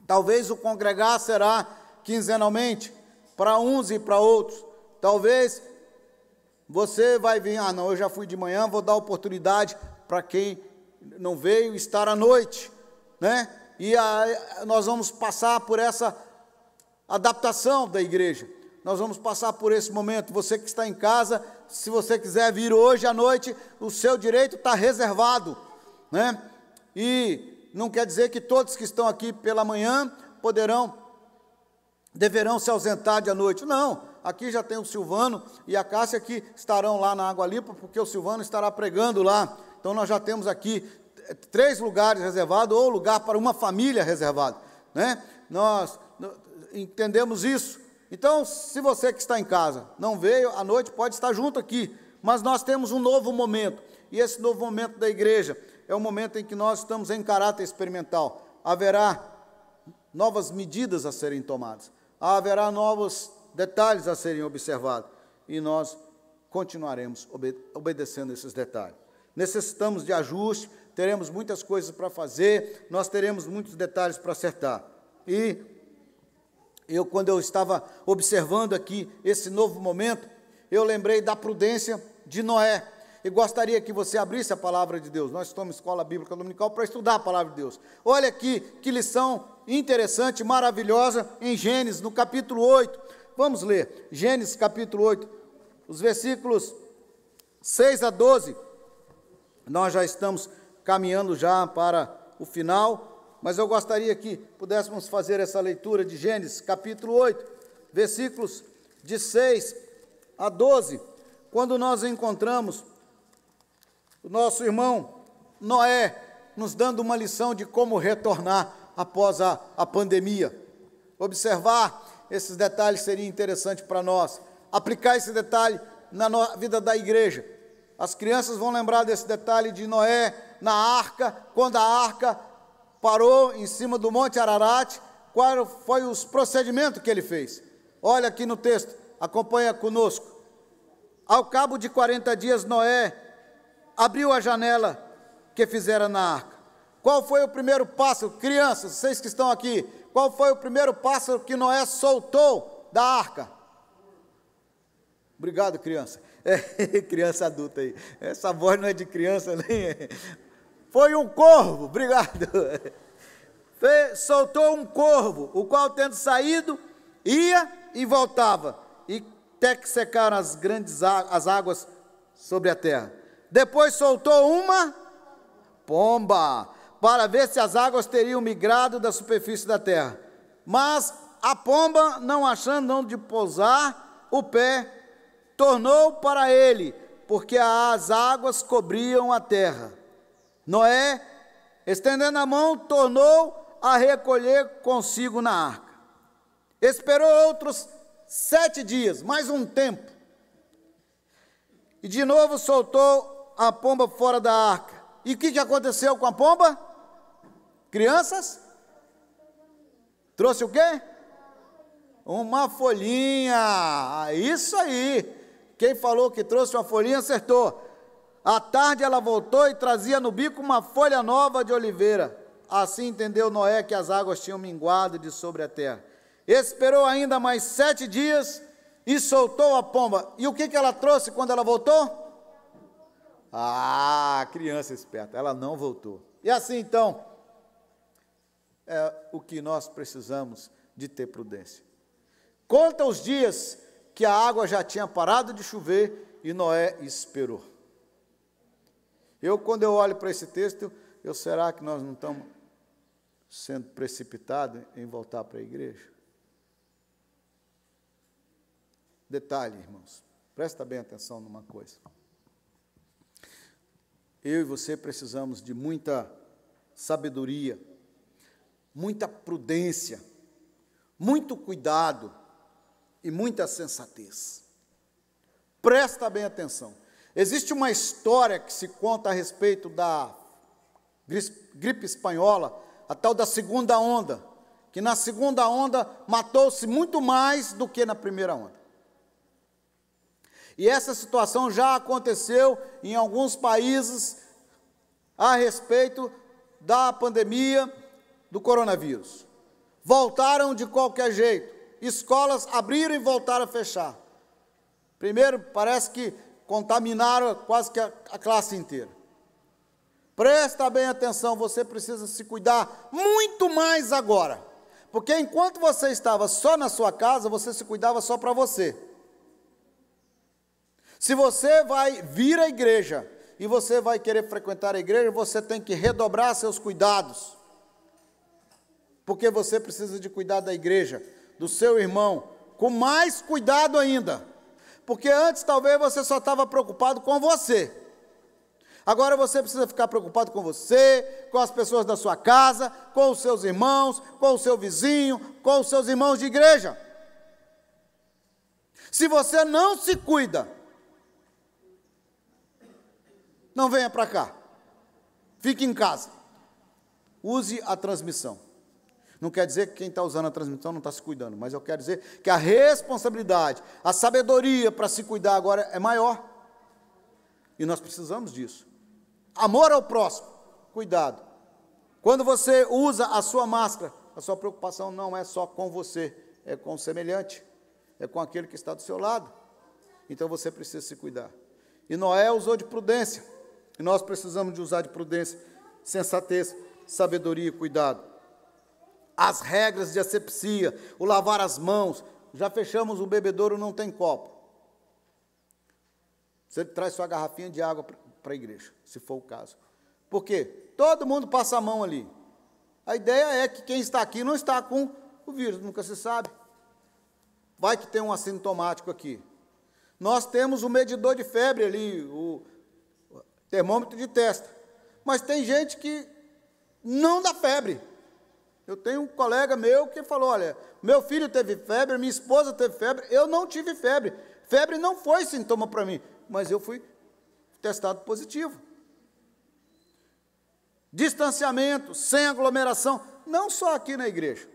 Talvez o congregar será quinzenalmente, para uns e para outros. Talvez você vai vir, não, eu já fui de manhã, vou dar oportunidade para quem não veio estar à noite, E nós vamos passar por essa adaptação da igreja. Nós vamos passar por esse momento. Você que está em casa, se você quiser vir hoje à noite, o seu direito está reservado. né? E não quer dizer que todos que estão aqui pela manhã deverão se ausentar de à noite. Não, aqui já tem o Silvano e a Cássia que estarão lá na Água Limpa, porque o Silvano estará pregando lá. Então nós já temos aqui 3 lugares reservados, ou lugar para uma família reservado, né? Nós entendemos isso. Então, se você que está em casa não veio, à noite pode estar junto aqui, mas nós temos um novo momento, e esse novo momento da igreja é o momento em que nós estamos em caráter experimental. Haverá novas medidas a serem tomadas, haverá novos detalhes a serem observados, e nós continuaremos obedecendo esses detalhes. Necessitamos de ajuste, teremos muitas coisas para fazer, nós teremos muitos detalhes para acertar. E quando eu estava observando aqui esse novo momento, eu lembrei da prudência de Noé. E gostaria que você abrisse a palavra de Deus. Nós estamos em escola bíblica dominical para estudar a palavra de Deus. Olha aqui, que lição interessante, maravilhosa, em Gênesis, no capítulo 8. Vamos ler, Gênesis capítulo 8, os versículos 6 a 12. Nós já estamos caminhando já para o final, mas eu gostaria que pudéssemos fazer essa leitura de Gênesis, capítulo 8, versículos de 6 a 12, quando nós encontramos o nosso irmão Noé nos dando uma lição de como retornar após a pandemia. Observar esses detalhes seria interessante para nós, aplicar esse detalhe na vida da igreja. As crianças vão lembrar desse detalhe de Noé na arca, quando a arca parou em cima do Monte Ararat, qual foi os procedimentos que ele fez. Olha aqui no texto, acompanha conosco. Ao cabo de 40 dias, Noé abriu a janela que fizera na arca. Qual foi o primeiro pássaro? Crianças, vocês que estão aqui, qual foi o primeiro pássaro que Noé soltou da arca? Obrigado, criança. Criança adulta aí. Essa voz não é de criança, nem é. Foi um corvo, obrigado. Soltou um corvo, o qual, tendo saído, ia e voltava, e até que secaram as águas sobre a terra. Depois soltou uma pomba, para ver se as águas teriam migrado da superfície da terra. Mas a pomba, não achando onde pousar o pé, tornou para ele, porque as águas cobriam a terra. Noé, estendendo a mão, tornou a recolher consigo na arca. Esperou outros 7 dias, mais um tempo, e de novo soltou a pomba fora da arca. E o que aconteceu com a pomba? Crianças? Trouxe o quê? Uma folhinha. Isso aí. Quem falou que trouxe uma folhinha acertou. À tarde ela voltou e trazia no bico uma folha nova de oliveira. Assim entendeu Noé que as águas tinham minguado de sobre a terra. Esperou ainda mais 7 dias e soltou a pomba. E o que ela trouxe quando ela voltou? Criança esperta, ela não voltou. E assim então, é o que nós precisamos de ter prudência. Conta os dias que a água já tinha parado de chover e Noé esperou. Quando eu olho para esse texto, será que nós não estamos sendo precipitados em voltar para a igreja? Detalhe, irmãos, presta bem atenção numa coisa. Eu e você precisamos de muita sabedoria, muita prudência, muito cuidado e muita sensatez. Presta bem atenção. Existe uma história que se conta a respeito da gripe espanhola, a tal da segunda onda, que na segunda onda matou-se muito mais do que na primeira onda. E essa situação já aconteceu em alguns países a respeito da pandemia do coronavírus. Voltaram de qualquer jeito. Escolas abriram e voltaram a fechar. Primeiro, parece que contaminaram quase que a classe inteira. Presta bem atenção, você precisa se cuidar muito mais agora. Porque enquanto você estava só na sua casa, você se cuidava só para você. Se você vai vir à igreja e você vai querer frequentar a igreja, você tem que redobrar seus cuidados. Porque você precisa de cuidar da igreja, do seu irmão, com mais cuidado ainda. Porque antes talvez você só estava preocupado com você. Agora você precisa ficar preocupado com você, com as pessoas da sua casa, com os seus irmãos, com o seu vizinho, com os seus irmãos de igreja. Se você não se cuida, não venha para cá. Fique em casa. Use a transmissão. Não quer dizer que quem está usando a transmissão não está se cuidando, mas eu quero dizer que a responsabilidade, a sabedoria para se cuidar agora é maior. E nós precisamos disso. Amor ao próximo, cuidado. Quando você usa a sua máscara, a sua preocupação não é só com você, é com o semelhante, é com aquele que está do seu lado. Então você precisa se cuidar. E Noé usou de prudência, e nós precisamos de usar de prudência, sensatez, sabedoria e cuidado. As regras de asepsia, o lavar as mãos, já fechamos o bebedouro, não tem copo. Você traz sua garrafinha de água para a igreja, se for o caso. Por quê? Todo mundo passa a mão ali. A ideia é que quem está aqui não está com o vírus, nunca se sabe. Vai que tem um assintomático aqui. Nós temos o medidor de febre ali, o termômetro de testa. Mas tem gente que não dá febre. Eu tenho um colega meu que falou, olha, meu filho teve febre, minha esposa teve febre, eu não tive febre. Febre não foi sintoma para mim, mas eu fui testado positivo. Distanciamento, sem aglomeração, não só aqui na igreja,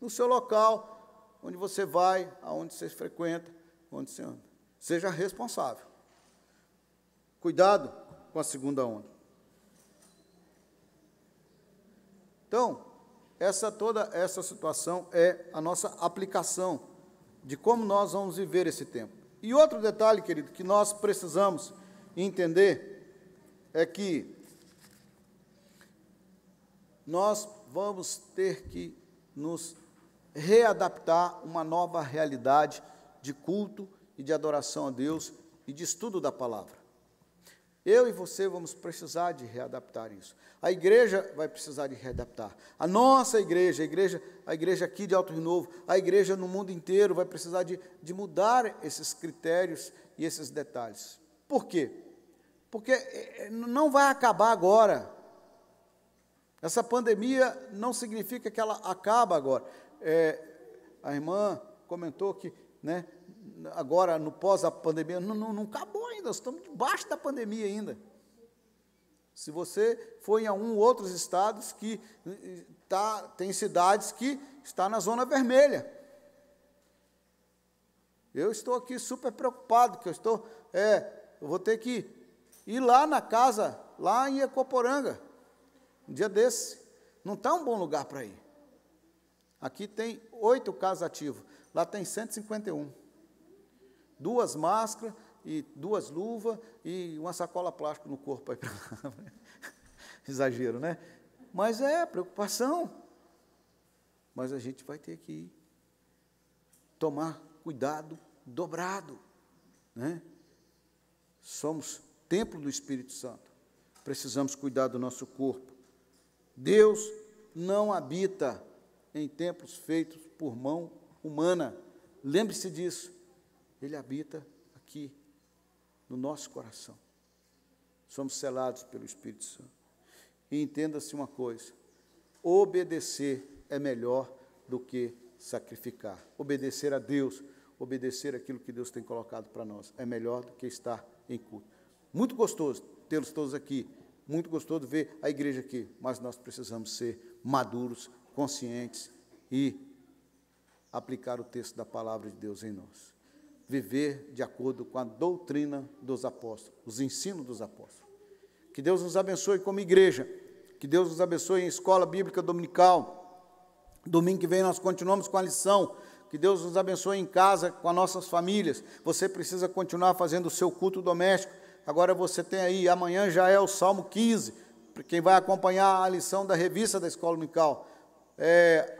no seu local, onde você vai, aonde você frequenta, onde você anda. Seja responsável. Cuidado com a segunda onda. Então, toda essa situação é a nossa aplicação de como nós vamos viver esse tempo. E outro detalhe, querido, que nós precisamos entender é que nós vamos ter que nos readaptar a uma nova realidade de culto e de adoração a Deus e de estudo da palavra. Eu e você vamos precisar de readaptar isso. A igreja vai precisar de readaptar. A nossa igreja, a igreja aqui de Alto Rio Novo, a igreja no mundo inteiro vai precisar de mudar esses critérios e esses detalhes. Por quê? Porque não vai acabar agora. Essa pandemia não significa que ela acaba agora. A irmã comentou que, né, agora, no pós-pandemia, não acabou ainda, nós estamos debaixo da pandemia ainda. Se você for em outros estados que tem cidades que está na zona vermelha. Eu estou aqui super preocupado, que eu vou ter que ir lá na casa, lá em Ecoporanga, um dia desse. Não está um bom lugar para ir. Aqui tem 8 casos ativos, lá tem 151. 2 máscaras, e 2 luvas, e uma sacola plástica no corpo. Aí exagero, né? Mas é preocupação. Mas a gente vai ter que tomar cuidado dobrado, né? Somos templo do Espírito Santo. Precisamos cuidar do nosso corpo. Deus não habita em templos feitos por mão humana. Lembre-se disso. Ele habita aqui, no nosso coração. Somos selados pelo Espírito Santo. E entenda-se uma coisa, obedecer é melhor do que sacrificar. Obedecer a Deus, obedecer aquilo que Deus tem colocado para nós, é melhor do que estar em culto. Muito gostoso tê-los todos aqui, muito gostoso ver a igreja aqui, mas nós precisamos ser maduros, conscientes e aplicar o texto da palavra de Deus em nós. Viver de acordo com a doutrina dos apóstolos, os ensinos dos apóstolos. Que Deus nos abençoe como igreja, que Deus nos abençoe em escola bíblica dominical. Domingo que vem nós continuamos com a lição. Que Deus nos abençoe em casa, com as nossas famílias. Você precisa continuar fazendo o seu culto doméstico. Agora você tem aí, amanhã já é o Salmo 15, quem vai acompanhar a lição da revista da escola dominical.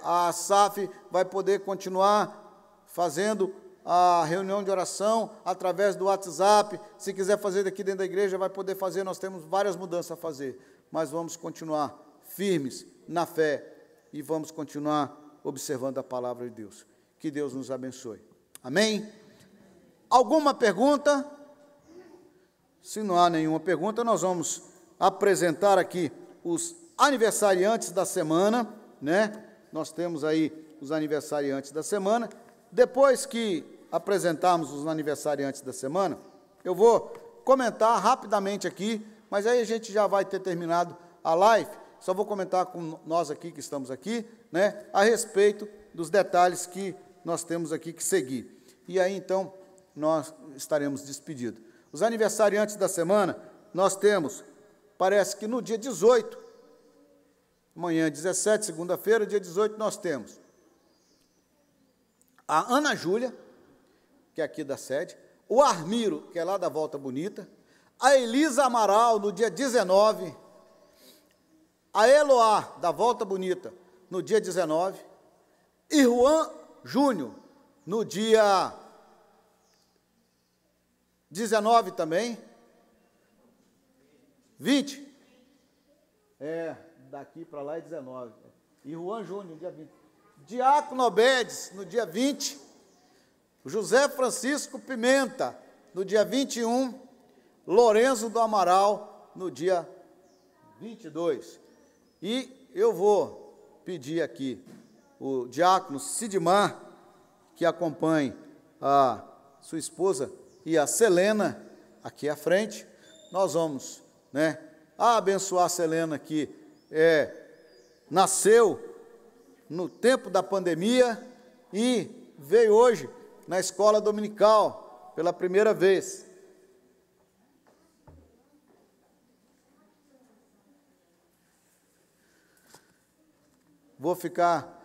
A SAF vai poder continuar fazendo a reunião de oração através do WhatsApp. Se quiser fazer daqui dentro da igreja, vai poder fazer. Nós temos várias mudanças a fazer, mas vamos continuar firmes na fé e vamos continuar observando a palavra de Deus. Que Deus nos abençoe. Amém? Alguma pergunta? Se não há nenhuma pergunta, nós vamos apresentar aqui os aniversariantes da semana, né? Nós temos aí os aniversariantes da semana. Depois que apresentarmos os aniversariantes da semana, eu vou comentar rapidamente aqui, mas aí a gente já vai ter terminado a live. Só vou comentar com nós aqui, que estamos aqui, né, a respeito dos detalhes que nós temos aqui que seguir. E aí, então, nós estaremos despedidos. Os aniversariantes da semana, nós temos, parece que no dia 18, amanhã 17, segunda-feira, dia 18, nós temos a Ana Júlia, que é aqui da sede, o Armiro, que é lá da Volta Bonita, a Elisa Amaral, no dia 19, a Eloá, da Volta Bonita, no dia 19, e Juan Júnior, no dia 19 também, 20, daqui para lá é 19, e Juan Júnior, no dia 20, Diácono Obedes, no dia 20, José Francisco Pimenta, no dia 21, Lorenzo do Amaral, no dia 22. E eu vou pedir aqui o diácono Sidmar, que acompanhe a sua esposa e a Selena, aqui à frente. Nós vamos, né, abençoar a Selena, que nasceu no tempo da pandemia e veio hoje na escola dominical pela primeira vez. Vou ficar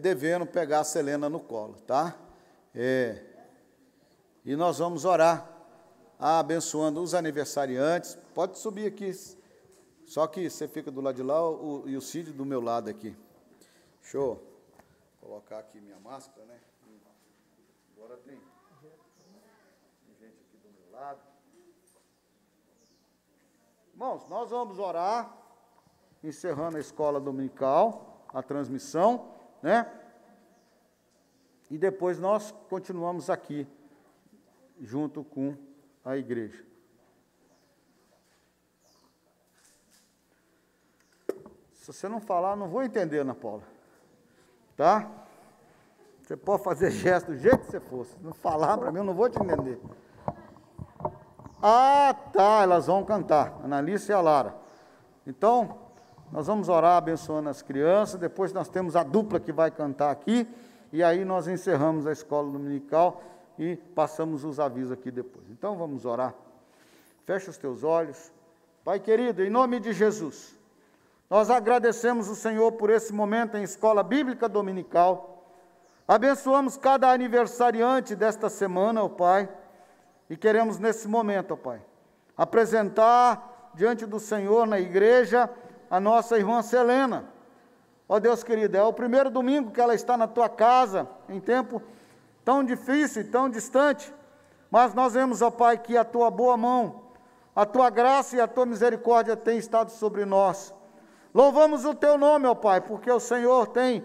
devendo pegar a Selena no colo, tá? E nós vamos orar, abençoando os aniversariantes. Pode subir aqui, só que você fica do lado de lá e o Cid do meu lado aqui. Deixa eu colocar aqui minha máscara, né? Agora tem gente aqui do meu lado. Irmãos, nós vamos orar, encerrando a escola dominical, a transmissão, né? E depois nós continuamos aqui, junto com a igreja. Se você não falar, eu não vou entender, Ana Paula. Tá? Você pode fazer gesto do jeito que você for. Se não falar para mim, eu não vou te entender. Ah, tá, elas vão cantar, a Analice e a Lara. Então, nós vamos orar abençoando as crianças, depois nós temos a dupla que vai cantar aqui, e aí nós encerramos a escola dominical e passamos os avisos aqui depois. Então, vamos orar. Fecha os teus olhos. Pai querido, em nome de Jesus, nós agradecemos o Senhor por esse momento em escola bíblica dominical. Abençoamos cada aniversariante desta semana, ó Pai, e queremos nesse momento, ó Pai, apresentar diante do Senhor na igreja a nossa irmã Selena. Ó Deus querido, é o primeiro domingo que ela está na tua casa, em tempo tão difícil e tão distante, mas nós vemos, ó Pai, que a tua boa mão, a tua graça e a tua misericórdia têm estado sobre nós. Louvamos o teu nome, ó Pai, porque o Senhor tem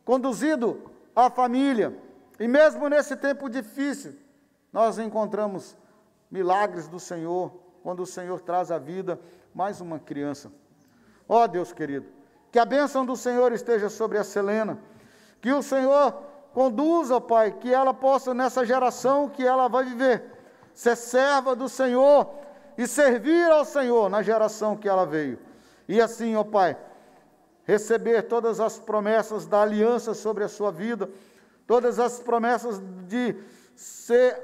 conduzido a família, e mesmo nesse tempo difícil, nós encontramos milagres do Senhor, quando o Senhor traz à vida mais uma criança. Ó Deus querido, que a bênção do Senhor esteja sobre a Selena, que o Senhor conduza, ó Pai, que ela possa, nessa geração que ela vai viver, ser serva do Senhor e servir ao Senhor na geração que ela veio. E assim, ó Pai, receber todas as promessas da aliança sobre a sua vida, todas as promessas de ser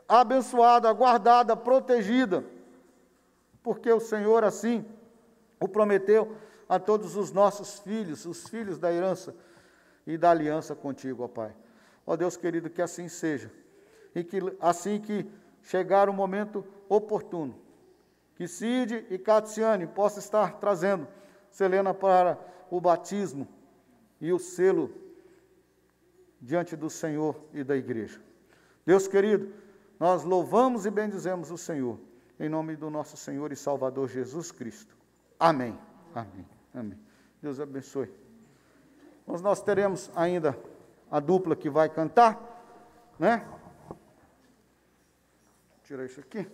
abençoada, guardada, protegida, porque o Senhor assim o prometeu a todos os nossos filhos, os filhos da herança e da aliança contigo, ó Pai. Ó Deus querido, que assim seja, e que assim que chegar o momento oportuno, que Cid e Catiane possam estar trazendo Selena para o batismo e o selo diante do Senhor e da igreja. Deus querido, nós louvamos e bendizemos o Senhor, em nome do nosso Senhor e Salvador Jesus Cristo. Amém. Amém. Amém. Deus abençoe. Mas nós teremos ainda a dupla que vai cantar, né? Vou tirar isso aqui.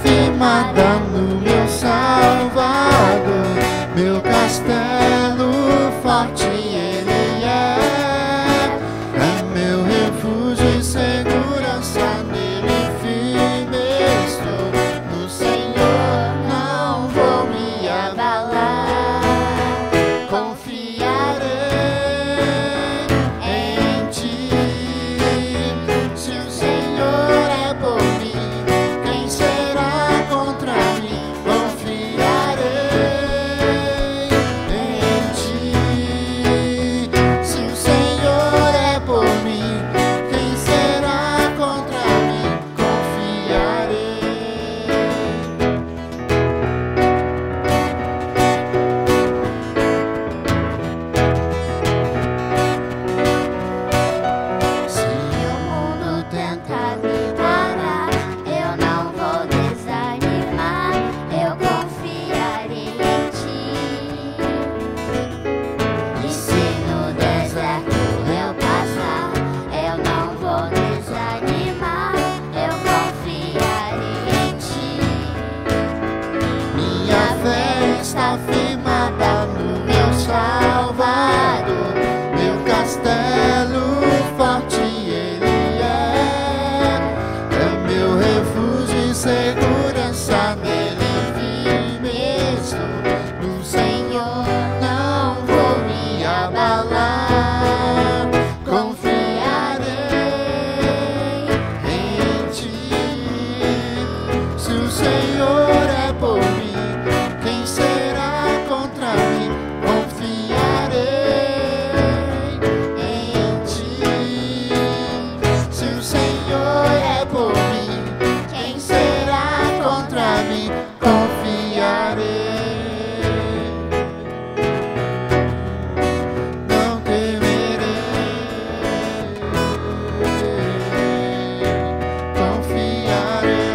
firmada no meu Salvador, meu castelo forte Ele é meu refúgio e segurança, nele firme estou, no Senhor não vou me abalar, confiarei em Ti, se o Senhor é por mim, quem será contra mim? Confiarei em Ti, se o Senhor é por mim, quem será contra mim? Confiarei. Se o mundo tentar me parar, eu não vou desanimar, eu confiarei em Ti. E se no deserto eu passar, eu não vou desanimar, eu confiarei em Ti. Minha fé está firmada no meu Salvador, meu castelo forte Ele é meu refúgio e segurança, nele firme estou, no Senhor não vou me abalar, confiarei em Ti, se o Senhor é por mim, quem será contra mim? Confiarei em Ti, se o Senhor é por mim, quem será contra mim? Confiarei, não temerei, confiarei.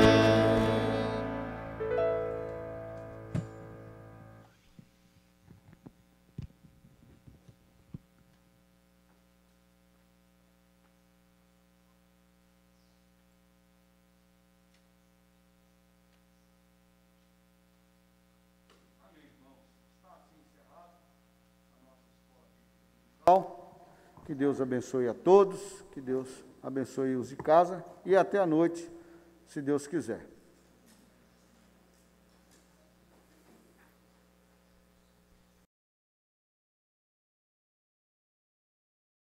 Que Deus abençoe a todos, que Deus abençoe os de casa e até a noite, se Deus quiser.